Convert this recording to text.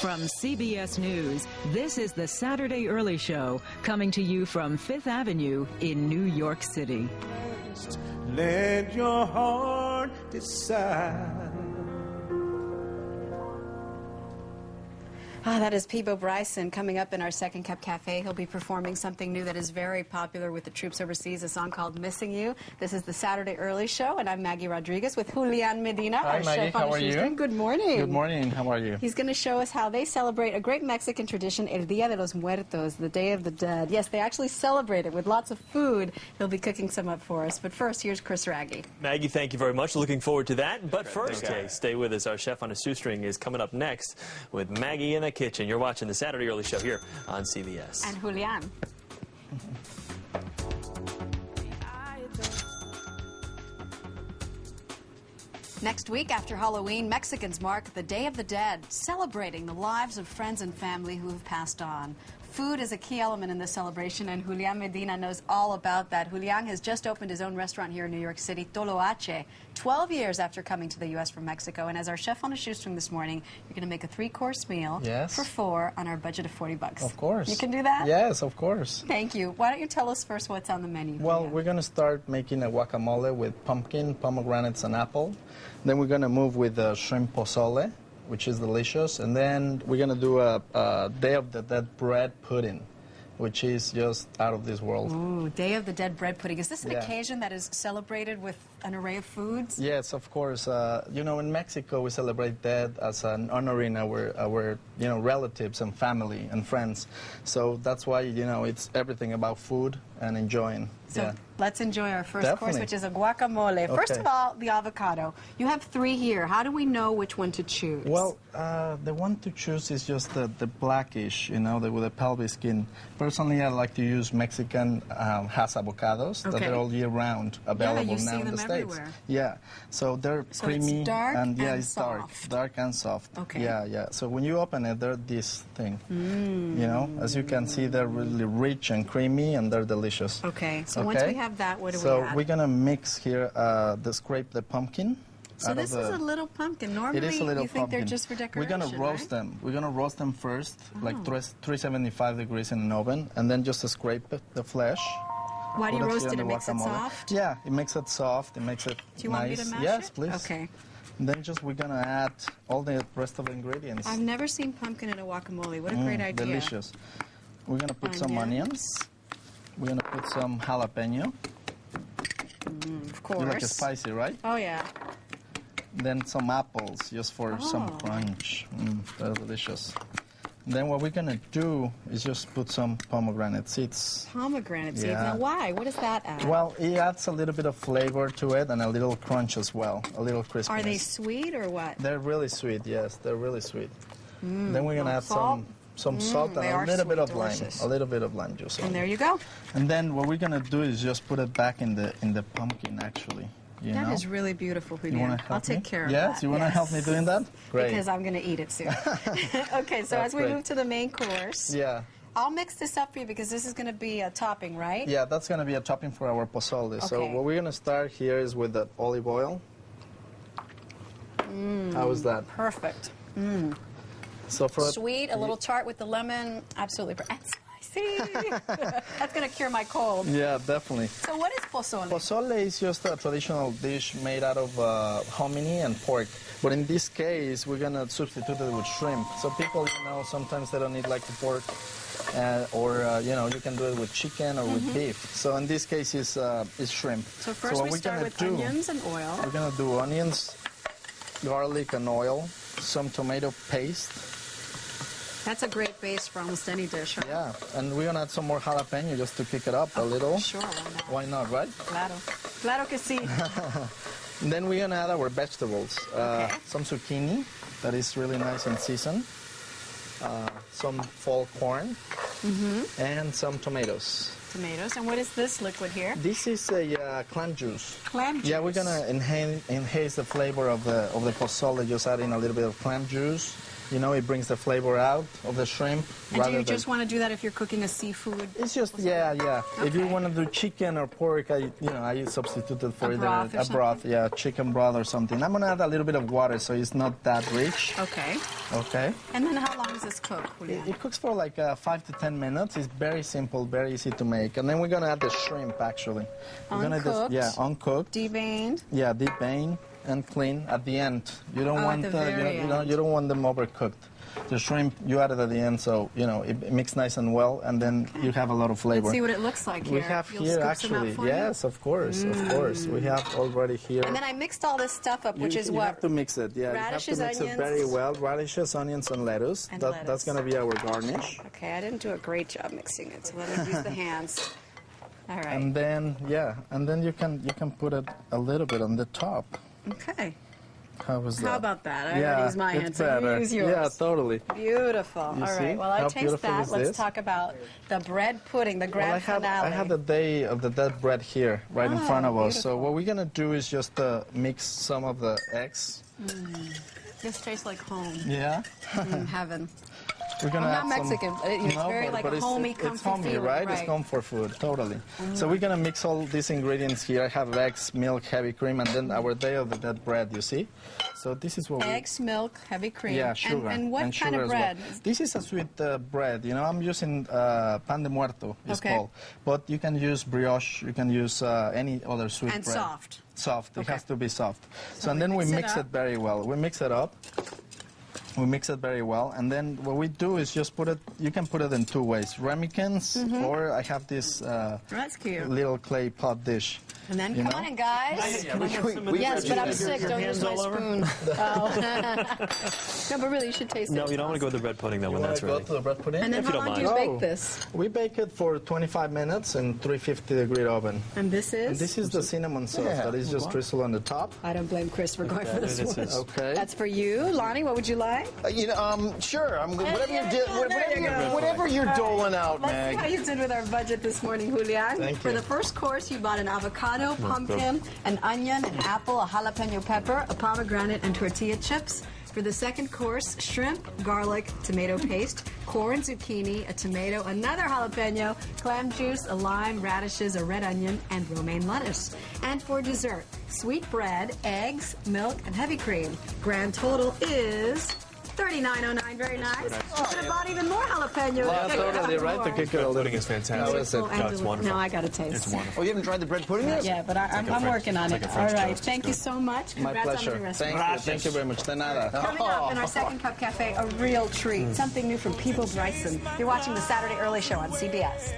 From CBS News, this is the Saturday Early Show, coming to you from Fifth Avenue in New York City. Let your heart decide. That is Peebo Bryson coming up in our Second Cup Cafe. He'll be performing something new that is very popular with the troops overseas, a song called Missing You. This is the Saturday Early Show, and I'm Maggie Rodriguez with Julian Medina, Hi, our Maggie, chef on how the are you? shoestring. Good morning. Good morning, how are you? He's going to show us how they celebrate a great Mexican tradition, El Día de los Muertos, the Day of the Dead. Yes, they actually celebrate it with lots of food. He'll be cooking some up for us. But first, here's Chris Raggi. Maggie, thank you very much. Looking forward to that. But first, stay with us. Our chef on a shoestring is coming up next with Maggie in the kitchen. You're watching the Saturday Early Show here on CBS. And Julian. Next week after Halloween, Mexicans mark the Day of the Dead, celebrating the lives of friends and family who have passed on. Food is a key element in this celebration, and Julian Medina knows all about that. Julian has just opened his own restaurant here in New York City, Toloache, 12 years after coming to the U.S. from Mexico. And as our chef on a shoestring this morning, you're going to make a 3-course meal for 4 on our budget of $40. Of course. You can do that? Yes, of course. Thank you. Why don't you tell us first what's on the menu? Well, we're going to start making a guacamole with pumpkin, pomegranates, and apple. Then we're going to move with shrimp pozole, which is delicious. And then we're going to do a Day of the Dead bread pudding, which is just out of this world. Ooh, Day of the Dead bread pudding. Is this an occasion that is celebrated with an array of foods? Yes, of course. You know, in Mexico, we celebrate dead as an honoring our relatives and family and friends. So that's why, it's everything about food and enjoying. So let's enjoy our first course, which is a guacamole. Okay. First of all, the avocado. You have 3 here. How do we know which one to choose? Well, the one to choose is just the blackish, with the pelvic skin. Personally, I like to use Mexican has avocados that are all year round available now in the States. Everywhere. Yeah, so they're creamy it's dark and it's soft. Dark and soft. Okay. Yeah. So when you open it, they're this thing. As you can see, they're really rich and creamy, and they're delicious. Okay. So once we have that, what do we add? So we're gonna mix here scrape the pumpkin. So this is a little pumpkin. Normally, it is a little you think pumpkin. they're just for decoration, We're gonna roast them. We're gonna roast them first, like 375 degrees in an oven, and then just scrape the flesh. Why do you roast it? It makes it soft? Yeah, it makes it soft. It makes it nice. Do you want me to mash it? Yes, please. Okay. And then we're gonna add all the rest of the ingredients. I've never seen pumpkin in a guacamole. What a great idea. Delicious. We're gonna put some onions. We're gonna put some jalapeno. Of course. You like it spicy, right? Oh, yeah. Then some apples, just for some crunch. They're delicious. Then what we're going to do is just put some pomegranate seeds. Pomegranate seeds. Now, why? What does that add? Well, it adds a little bit of flavor to it and a little crunch as well, a little crispiness. Are they sweet or what? They're really sweet, yes. They're really sweet. Then we're going to add salt? some salt and a little bit of lime. A little bit of lime juice. And there you go. And then what we're going to do is just put it back in the pumpkin, actually. That is really beautiful, Julian. I'll take care of that. Yes, you want to help me doing that? Great. Because I'm going to eat it soon. Okay, so as we move to the main course, I'll mix this up for you because this is going to be a topping, right? Yeah, that's going to be a topping for our pozole. Okay. So what we're going to start here is with the olive oil. How is that? Perfect. So for sweet, a little tart with the lemon, absolutely perfect. That's going to cure my cold. Yeah, definitely. So what is pozole? Pozole is just a traditional dish made out of hominy and pork. But in this case, we're going to substitute it with shrimp. So people, sometimes they don't eat like the pork. You can do it with chicken or with beef. So in this case, it's shrimp. So first we start with onions and oil. We're going to do onions, garlic, and oil, some tomato paste. That's a great base for almost any dish, right? Yeah, and we're going to add some more jalapeno just to kick it up a little. Sure, why not, right? Claro. Claro que sí. Then we're going to add our vegetables. Some zucchini, that is really nice and seasoned. Some fall corn, and some tomatoes. Tomatoes. And what is this liquid here? This is a clam juice. Clam juice? Yeah, we're going to enhance the flavor of the pozole, just adding a little bit of clam juice You know, it brings the flavor out of the shrimp. And do you just want to do that if you're cooking a seafood? It's just, yeah. Okay. If you want to do chicken or pork, I substituted for A either broth or a broth, yeah, chicken broth or something. I'm gonna add a little bit of water so it's not that rich. Okay. Okay. And then how long does this cook, Julian? It cooks for like 5 to 10 minutes. It's very simple, very easy to make. And then we're gonna add the shrimp actually. Uncooked. Yeah, uncooked. Deveined. Yeah, deveined and clean at the end. You don't want at the very end. you don't want them overcooked. The shrimp you add it at the end, so it mixes nice and well, and then you have a lot of flavor. Let's see what it looks like here. We have You'll here scoop some out actually, for me? yes, of course. We have already here. And then I mixed all this stuff up, which is you what? have to mix it. Yeah, Radishes, you have to mix onions? it very well. Radishes, onions, and lettuce. And That's lettuce. going to be our garnish. Okay, I didn't do a great job mixing it, so let me use the hands. All right. And then you can put it a little bit on the top. Okay. How was that? How about that? I already used my it's hands, so you better. use yours. Yeah, totally. Beautiful. All see right, well, I how taste beautiful that. is Let's this? talk about the bread pudding, the grand finale. I have the day of the dead bread here, right in front of us. So beautiful. what we're gonna do is just mix some of the eggs. This tastes like home. Yeah. Heaven. We're gonna I'm add not Mexican. It's very like a homey, it's comfy homey, feeling, right? right. It's comfort food, totally. So we're gonna mix all these ingredients here. I have eggs, milk, heavy cream, and then our day of the dead bread. You see? So this is what Eggs, milk, heavy cream. Yeah, sugar. And what kind sugar of as bread? well. This is a sweet bread. I'm using pan de muerto, it's Okay. called. But you can use brioche. You can use any other sweet And bread. soft. Soft. It Okay. has to be soft. So and then we mix up. it very well. We mix it up. We mix it very well, and then what we do is just put it. You can put it in two ways: ramekins, or I have this That's cute. little clay pot dish. And then, you come know? on in, guys. We Yes, but I'm your sick. Don't hands use my all over? spoon. Oh. No, but really, you should taste it. No, you don't want to go with the bread pudding though when You that's wanna ready. go to the bread pudding? And then If you how don't long do you mind. bake this? We bake it for 25 minutes in 350-degree oven. And this is? And this is the cinnamon sauce that is just drizzled on the top. I don't blame Chris for going for this this one. is- Okay. That's for you. Lonnie, what would you like? Sure. Whatever Yeah, you're there you go. whatever you're doling out, Let's see how Mag. you did with our budget this morning, Julian. Thank For you. the first course, you bought an avocado, pumpkin, an onion, an apple, a jalapeno pepper, a pomegranate, and tortilla chips. For the second course, shrimp, garlic, tomato paste, corn, zucchini, a tomato, another jalapeno, clam juice, a lime, radishes, a red onion, and romaine lettuce. And for dessert, sweet bread, eggs, milk, and heavy cream. Grand total is $39.09. Very nice. You could have bought even more jalapeno. Yeah, totally right. The kick it a Bread little pudding is fantastic. How is it? No, it's wonderful. No, I got to taste. It's wonderful. Oh, you haven't tried the bread pudding yet? Yeah, but I'm French- working on it's it. like a All French right. toast. It's Thank you good. so much. My Congrats on pleasure. the recipe. Thank you very much. De nada. Coming up in our second Cup Cafe, a real treat. Something new from People Bryson. You're watching the Saturday Early Show on CBS.